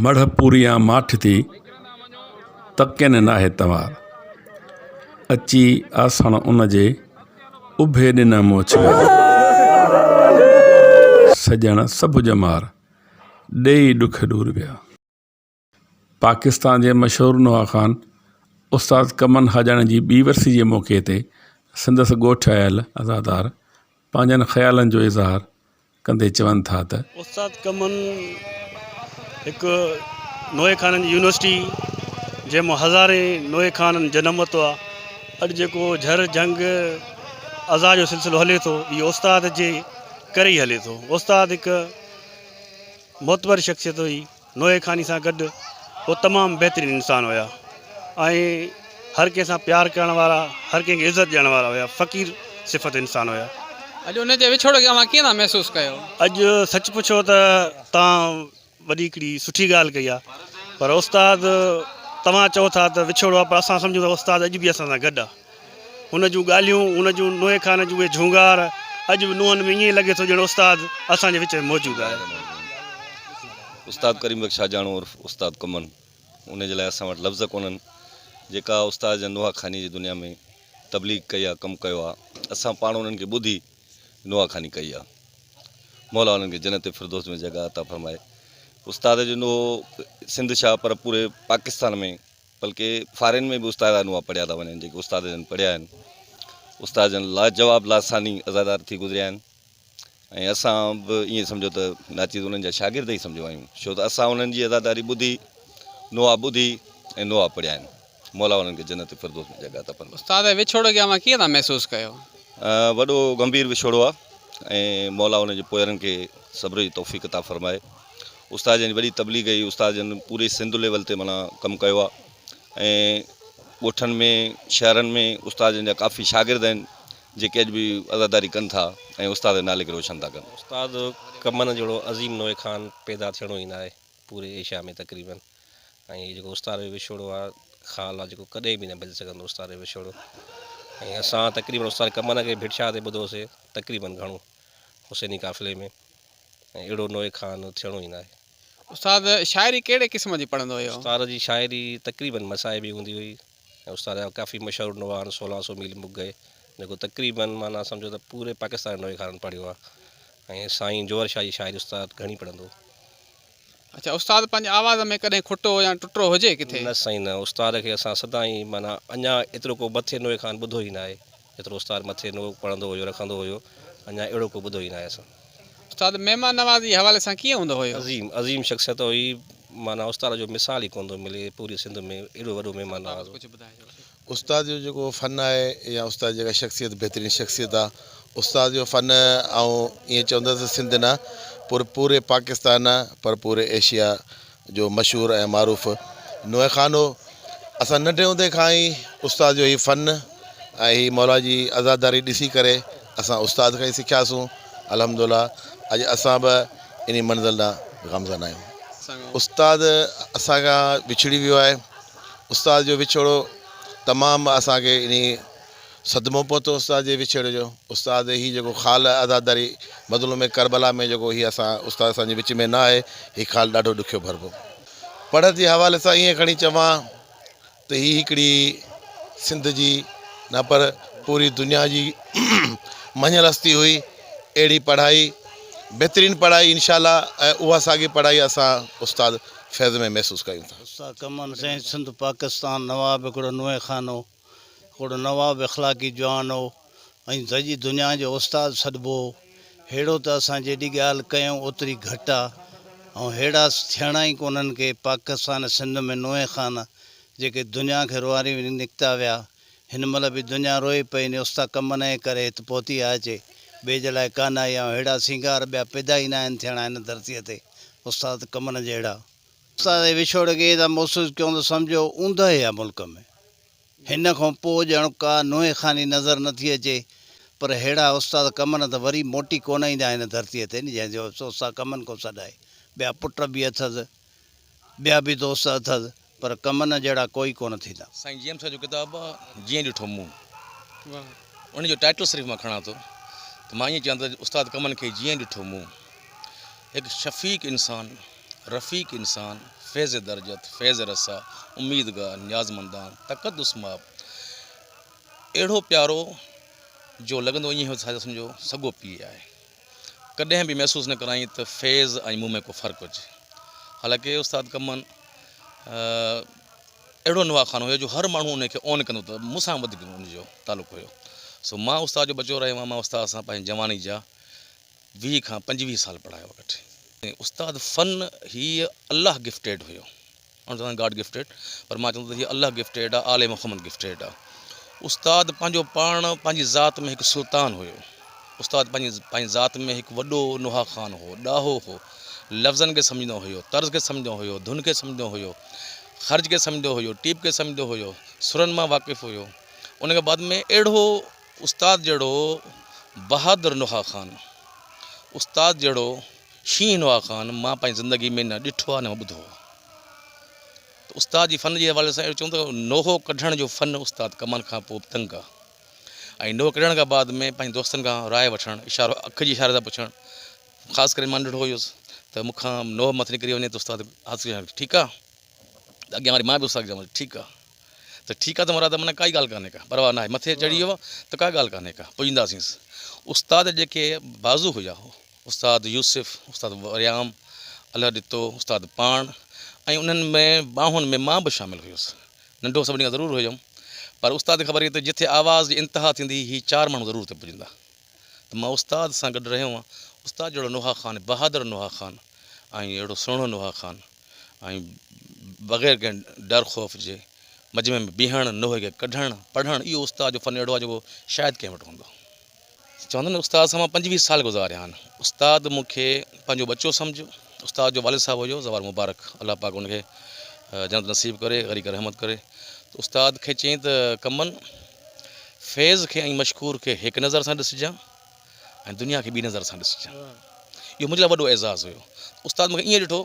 मढ़पूरियां माठ थी तकन नाहे तवार अची आसण उन जे उभे दिन मोछ सजण सब जमार डेई दुख दूर गया। पाकिस्तान के मशहूर नवा खान उस्ताद कमन हाजण की 2 वर्सी के मौके ते संदस गोठ आयल अज़ादार पांजन ख्यालन जो इज़हार कंदे चवन था त उस्ताद कमन एक नोए खानन यूनिवर्सिटी जैमें हज़ारे नोए खानन जन्म वरितो आहे। अॼु जेको झर जंग अज़ा जो सिलसिलो हले थो इहो उस्ताद जे करे ई हले थो। उस्ताद हिकु मोतबर शख़्सियत हुई। नोए खानी सां गॾु वो तमामु बहितरीनु इंसान हुया ऐं हर कंहिं सां प्यार करण वारा, हर कंहिंखे इज़त ॾियण वारा हुया। फ़क़ीर सिफ़त इंसान हुया। अॼु उन जे विछोड़ खे तव्हां कीअं था महसूसु कयो? अॼु सच पुछो त तव्हां वॾी हिकिड़ी सुठी ॻाल्हि कई आहे, पर उस्ताद तव्हां चओ था त विछोड़ो आहे, पर असां सम्झूं था उस्ताद अॼु बि असां सां गॾु आहे। हुन जूं ॻाल्हियूं, हुन जूं नोए खान जूं उहे झूंगार अॼु बि नुहनि में ईअं लॻे थो ॼण उस्ताद असांजे विच में मौजूदु आहे। उस्ताद करीम बख्श शाहजाणो उर्फ़ उस्ताद कमन, उन जे लाइ असां वटि लफ़्ज़ कोन्हनि। जेका उस्ताद जन नुहा खानी जी दुनिया में तबलीग कई आहे, कमु कयो आहे, असां पाण उन्हनि खे ॿुधी नुहा खानी कई आहे। मौला उन्हनि खे जन्नत फिरदौस में जॻह अता फरमाए। उस्ताद जो नुहो सिंध छा पर पूरे पाकिस्तान में, बल्कि फॉरेन में भी उस्ताद नुहा पढ़िया था वञनि। जेके उस्ताद जन पढ़िया आहिनि, उस्ताद जन लाजवाब लासानी अज़ादार थी गुज़रिया आहिनि ऐं असां बि ईअं सम्झो त नाचीज़ उन्हनि जा शागिर्द ई सम्झो आहियूं, छो त असां उन्हनि जी अज़ादारी ॿुधी, नुहा ॿुधी ऐं नुहा पढ़िया आहिनि। मौला उन्हनि खे जन्नत फिरदौस में जॻह अता फरमाए। उस्ताद जे विछोड़ खे तव्हां कीअं था महसूसु कयो? वॾो गंभीर विछोड़ो आहे ऐं मौला उन जे पोयरनि खे सब्र जी तौफ़ीक़ अता फरमाए। उस्ताद जन वॾी तबलीग कई, उस्ताद जन पूरे सिंध लेवल ते माना कमु कयो आहे ऐं ॻोठनि में शहरनि में उस्ताद जन जा काफ़ी शागिर्द आहिनि जेके अॼु बि अज़ादारी कनि था ऐं उस्ताद जे नाले खे रोशन था कनि। उस्ताद कमन जहिड़ो अज़ीम नोए खान पैदा थियणो ई न आहे पूरे एशिया में तक़रीबन। ऐं जेको उस्ताद जो विछोड़ो आहे ख़ाल आहे जेको कॾहिं बि न भुलिजी सघंदो उस्ताद जो विछोड़ो। ऐं असां तक़रीबन उस्ताद कमन खे भिटशा ते ॿुधोसीं तक़रीबन घणो हुसैनी काफ़िले में, ऐं अहिड़ो नोए खान थियणो ई न आहे। उस्ताद शाइरी कहिड़े क़िस्म जी पढ़ंदो हुयो? उस्ताद जी शाइरी तक़रीबन मसाइबी हूंदी हुई ऐं उस्ताद जा काफ़ी मशहूरु नुहा आहिनि 1600 मील मुग गए, जेको तक़रीबन माना सम्झो त पूरे पाकिस्तान नोए खान पढ़ियो आहे। ऐं साईं जोहर शाह जी शाइरी उस्ताद घणी पढ़ंदो। अच्छा, उस्ताद पंहिंजे आवाज़ में कॾहिं खुटो या टुटो हुजे किथे? न साईं न, उस्ताद खे असां सदाईं माना अञा एतिरो को मथे नोए खान ॿुधो ई न आहे जेतिरो उस्ताद मथे नुहो पढ़ंदो हुयो, रखंदो हुयो। अञा अहिड़ो को ॿुधो ई न आहे असां। उस्ताद महिमान नवाज़ी जे हवाले सां कीअं हूंदो हुयो? अज़ीम शख़्सियत हुई, माना उस्ताद जो मिसाल ई कोन थो मिले पूरी सिंध में, एॾो वॾो महिमान नवाज़। कुझु ॿुधाइजो। उस्ताद जो जेको फ़न आहे या उस्ताद जेका शख़्सियत बहितरीनु शख़्सियत आहे, उस्ताद जो फ़न ऐं ईअं चवंदासीं सिंध न पूरे पाकिस्तान पर पूरे एशिया जो मशहूरु ऐं मारूफ़ नोए खानो। असां नंढे हूंदे खां ई उस्ताद जो ही फ़न ऐं ही मौला जी आज़ादारी ॾिसी करे असां उस्ताद खां ई सिखियासीं। अल्हम्दुलिल्लाह अॼु असां बि इन मंज़िल ॾांहुं गामज़न आहियूं। उस्ताद असां खां विछड़ी वियो आहे। उस्ताद जो विछोड़ो तमामु असांखे इन सदमो पहुतो उस्ताद जे विछड़े जो। उस्ताद ही जेको ख़ाल आज़ादारी मज़लूम में करबला में जेको ही असां उस्ताद असांजे विच में न आहे, ही ख़ाल ॾाढो ॾुखियो भरबो। पढ़ जे हवाले सां ईअं खणी चवां त ही हिकिड़ी सिंध जी न पर पूरी दुनिया जी मञल हस्ती हुई। अहिड़ी पढ़ाई, बहितरीनु पढ़ाई इंशाअल्लाह, ऐं उहा साॻी पढ़ाई असां उस्ताद फैज़ में महसूसु कयूं था। उस्ताद कमन साईं सिंध पाकिस्तान नवाब हिकिड़ो नोए खानो, हिकिड़ो नवाब इख़लाक़ी जवान हो ऐं सॼी दुनिया जो उस्ताद सॾिबो। अहिड़ो त असां जेॾी ॻाल्हि कयूं ओतिरी घटि आहे ऐं अहिड़ा थियणा ई कोन्हनि के पाकिस्तान सिंध में नोए खान जेके दुनिया खे रुआरी निकिता विया। हिन महिल बि दुनिया रोए पई ने उस्ताद कमन जे करे हिते पहुती आहे अचे, ॿिए जे लाइ कान आई। ऐं अहिड़ा सिंगार ॿिया पैदा ई न आहिनि थियणा हिन धरतीअ ते उस्ताद कमन जहिड़ा। उस्ताद जे विछोड़ खे त महसूसु कयूं त सम्झो ऊंदहि आहे मुल्क में। हिन खां पोइ ॼण का नोए खानी नज़र नथी अचे, पर अहिड़ा उस्ताद कमन त वरी मोटी कोन ईंदा हिन धरतीअ ते नी, जंहिंजो उस्ताद कमन को सॾाए। ॿिया पुट बि अथसि, ॿिया बि दोस्त अथसि, पर कमन जहिड़ा कोई कोन थींदा। साईं जेम्स जो किताबु आहे जीअं ॾिठो मूं, उनजो टाइटल सिर्फ़ु मां खणा थो त मां ईअं चवां त उस्ताद कमन खे जीअं ॾिठो मूं, हिकु शफ़ीक़ इंसान, रफ़ीक इंसान, फैज़ दर्जत, फैज़ रसा, उम्मीदगार, न्याज़मंदान, तक़द्दुस माब, अहिड़ो प्यारो जो लॻंदो ईअं सम्झो सॻो पीउ आहे। कॾहिं बि महसूसु न कराई त फैज़ ऐं मूं में को फ़र्क़ु हुजे। हालांकि उस्ताद कमन अहिड़ो नवाखानो हुयो जो हर माण्हू उनखे ऑन कंदो त मूंसां वधीक उनजो तालुक़ु हुयो। सो मां उस्ताद जो बचो रहियो आहियां। मां उस्ताद सां पंहिंजी जवानी जा 20 खां 25 साल पढ़ायो वक़्तु। उस्ताद फ़न हीअ अल्लाह गिफ्टेड हुयो, गॉड गिफ्टेड, पर मां चवंदो त हीअ अल्लाह गिफ्टेड आहे, आले मुहम्मद गिफ्टेड आहे। उस्ताद पंहिंजो पाण पंहिंजी ज़ात में हिकु सुल्तान हुयो। उस्ताद पंहिंजी ज़ात में हिकु वॾो नुहा ख़ान हो, ॾाहो हो, लफ़्ज़नि खे सम्झंदो हुयो, तर्ज़ खे सम्झंदो हुयो, धुन खे सम्झंदो हुयो, ख़र्ज खे सम्झंदो हुयो, टीप खे सम्झंदो हुयो, सुरनि मां वाक़िफ़ु हुयो। उनखे बाद में अहिड़ो उस्ताद जहिड़ो बहादुर नुहा ख़ान, उस्ताद जहिड़ो शींहं नुहा ख़ान मां पंहिंजी ज़िंदगी में न ॾिठो आहे न ॿुधो आहे। त उस्ताद जी फ़न जे हवाले सां अहिड़ो चवंदो नोहो कढण जो फ़न उस्ताद कमन खां पोइ तंग आहे। ऐं नोहो कढण खां बाद में पंहिंजे दोस्तनि खां राय वठणु, इशारो अखि जी इशारे सां पुछणु। ख़ासि करे मां ॾिठो हुयुसि त मूंखां नोहो मथे निकिरी वञे त उस्ताद हासिल ठीकु आहे, अॻियां वरी मां बि उस्ताद चवां ठीकु आहे। त ठीकु आहे त मुराद माना काई ॻाल्हि कान्हे का, परवाह न आहे, मथे चढ़ी वियो आहे त का ॻाल्हि कान्हे का, पुॼंदासीं। उस्ताद जेके बाज़ू हुया, उस्ताद यूसुफ, उस्ताद वरियाम, अलाह ॾितो, उस्ताद पाण, ऐं उन्हनि में ॿाहुनि में मां बि शामिलु हुयुसि। नंढो सभिनी खां ज़रूरु हुयुमि, पर उस्ताद खे ख़बर हुई त जिथे आवाज़ जी इंतिहा थींदी ही 4 माण्हू ज़रूरु ते पुॼंदा। त मां उस्ताद सां गॾु रहियो आहियां। उस्ताद जहिड़ो नुहा ख़ान, बहादुर नुहा ख़ान ऐं अहिड़ो सुहिणो नुहा ख़ान, ऐं बग़ैर कंहिं डर ख़ौफ़ जे मजमे में बीहणु, नोहे खे कढणु, पढ़णु, इहो उस्ताद जो फ़न अहिड़ो आहे जेको शायदि कंहिं वटि हूंदो। चवंदा न उस्ताद सां मां 25 साल गुज़ारिया आहिनि। उस्ताद मूंखे पंहिंजो बचो सम्झो। उस्ताद जो वालिद साहब हुयो ज़वार मुबारक, अलाह पाक उनखे जन्नत नसीब करे, गरी करे रहमत करे। त उस्ताद खे चयईं त कमन फैज़ खे ऐं मशकूर खे हिकु नज़र सां ॾिसजांइ ऐं दुनिया खे ॿी नज़र सां ॾिसजांइ। इहो मुंहिंजे लाइ वॾो एज़ाज़ु हुयो। उस्ताद मूंखे ईअं ॾिठो,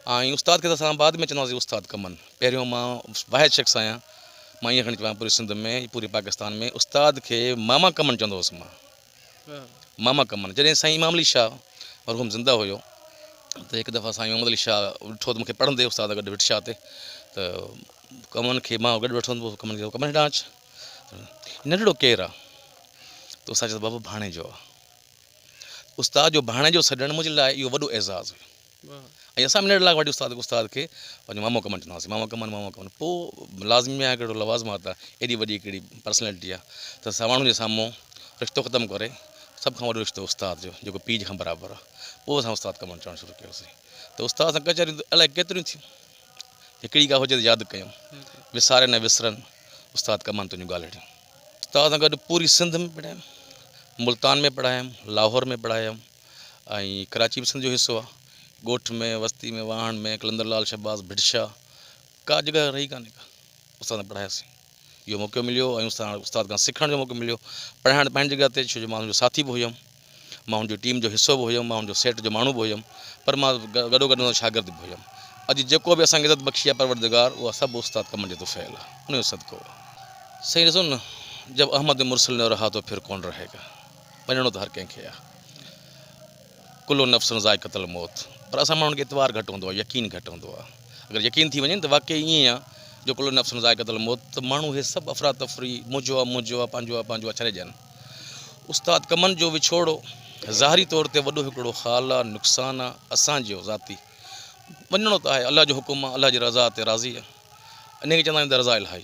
ऐं उस्ताद खे त असां बाद में चवंदासीं उस्ताद कमन। पहिरियों मां वाहिद शख़्स आहियां, मां ईअं खणी चवां पूरी सिंध में, पूरे पाकिस्तान में उस्ताद खे मामा कमन चवंदो हुउसि मां। मामा कमन। जॾहिं साईं इमाम अली शाह मरहूम ज़िंदा हुयो त हिकु दफ़ा साईं मोहम्मद अली शाह ॾिठो त मूंखे पढ़ंदे उस्ताद गॾु विटशाह ते, त कमन खे मां गॾु वठो पोइ कमन खे कमन हेॾां अचु, नंढड़ो केरु आहे? त उस्ताद चयो बाबा भाणेजो आहे। उस्ताद जो भाणेजो सॾणु मुंहिंजे लाइ इहो वॾो एज़ाज़ु हुयो। ऐं असां बि नंढड़े लाइ वठी उस्ताद खे पंहिंजो मामो कमन चवंदासीं, मामा कमन। पोइ लाज़मी आहे कहिड़ो लवाज़मात आहे, एॾी वॾी हिकिड़ी पर्सनैलिटी आहे त असां माण्हुनि जे साम्हूं रिश्तो ख़तमु करे सभ खां वॾो रिश्तो उस्ताद जो, जेको पीउ खां बराबरि आहे, पोइ असां उस्ताद कमन चवणु शुरू कयोसीं। त उस्ताद सां कचहरियूं अलाए केतिरियूं थियूं, हिकिड़ी का हुजे त यादि कयूं, विसारे न विसरनि उस्ताद कमन तुंहिंजूं ॻाल्हियूं। उस्ताद सां गॾु पूरी सिंध में पढ़ायमि, मुल्तान में पढ़ायमि, लाहौर में पढ़ायमि, ऐं कराची बि सिंध जो हिसो आहे। ॻोठ में, वस्ती में, वाहण में, कलंदर लाल शहबाज़, भिटशा, का जॻह रही कान्हे का, उस्ताद सां पढ़ायासीं। इहो मौक़ो मिलियो ऐं उस्ताद खां सिखण जो मौक़ो मिलियो। पढ़ाइणु पंहिंजी जॻह ते, छो जो मां हुनजो साथी बि हुयुमि, मां हुनजी टीम जो हिसो बि हुयुमि, मां हुनजो सेट जो माण्हू बि हुयुमि, पर मां गॾो गॾु शागिर्द बि हुयुमि। अॼु जेको बि असांखे इज़त बख़्शी आहे परवरदिगार, उहा सभु उस्ताद कमन जे तुफ़ैल आहे, उनजो सदको आहे। सही ॾिसो न, जब अहमद मुरसल न रहा तो फिर कौन रहेगा, वञिणो त हर कंहिंखे आहे, कुल्लु नफ़्सिन ज़ाइक़तुल मौत। पर असां माण्हुनि खे इतवार घटि हूंदो आहे, यकीन घटि हूंदो आहे। अगरि यकीन थी वञे त वाक़ई ईअं आहे जो कुल्लु नफ़्सिन ज़ाइक़तुल मौत, त माण्हू हे सभु अफ़रा तफ़री, मुंहिंजो आहे, पंहिंजो आहे, छॾे ॾियनि। उस्ताद कमन जो विछोड़ो ज़ाहिरी तौर ते वॾो हिकिड़ो ख़ाल आहे, नुक़सानु आहे असांजो ज़ाती। वञिणो त आहे, अलाह जो हुकुम आहे, अलाह जी रज़ा ते राज़ी आहे, इन खे चवंदा आहियूं दरज़ा इलाही,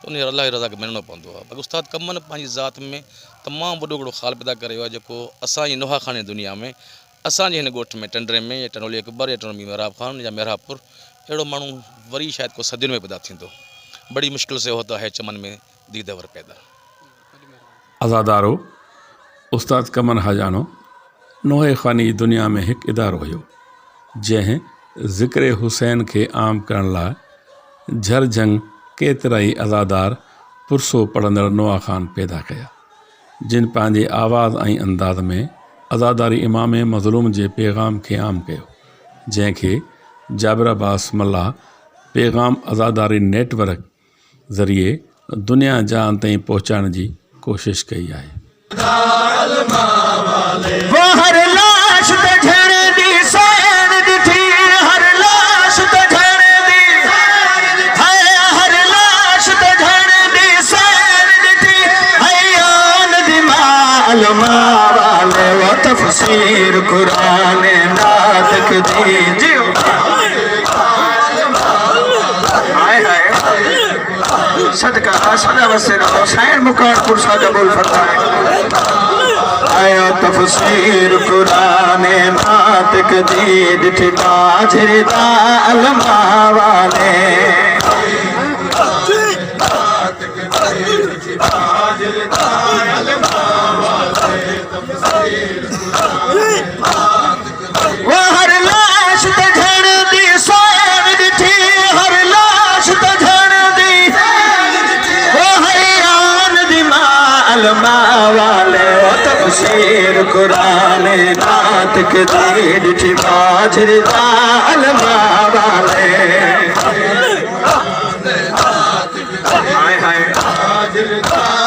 त उन अलाह जी रज़ा खे मञिणो पवंदो आहे। बाक़ी उस्ताद कमन पंहिंजी ज़ात में तमामु वॾो हिकिड़ो ख़ाल पैदा करे वियो आहे, जेको असांजी नुहा ख़ाने दुनिया में, असांजे हिन ॻोठ में, टंडरे में, या टनोली अकबर, या टनोली मेहराब ख़ान, या मेहराबपुर, अहिड़ो माण्हू वरी शायदि को सदियुनि में पैदा थींदो। बड़ी मुश्किल से होता है चमन में दीदवर पैदा। आज़ादारो उस्ताद कमन हाजानो नोहे ख़ानी जी दुनिया में हिकु इदारो हुयो जंहिं ज़िक्र हुसैन खे आम करण लाइ झरझंग केतिरा ई अज़ादार पुरसो पढ़ंदड़ नोहा ख़ान पैदा कया, जिन पंहिंजे आवाज़ ऐं अंदाज़ में अज़ादारी इमाम मज़लूम जे पैगाम खे आम कयो, जंहिंखे जाबिर अब्बास मल्ला पैगाम अज़ादारी नेटवर्क ज़रिए दुनिया जहान ताईं पहुचाइण जी कोशिश कई आहे। वो हर लाश ते झड़ दी सैन वाले वो तफसीर कुरान नातक दीजिए हाय हाय सदका सदा वसर हुसैन मुकानपुर सा कबूल फरमाए आया तफसीर कुरान नातक दीद बाजरदा अलमा वाले वो हर लाश ते झड़ दी सोन दिठी हर लाश ते झड़ दी वो हयान दी मालमा वाले तफसीर कुरान नातक दीद बाजरदा अलमा वाले हाय हाय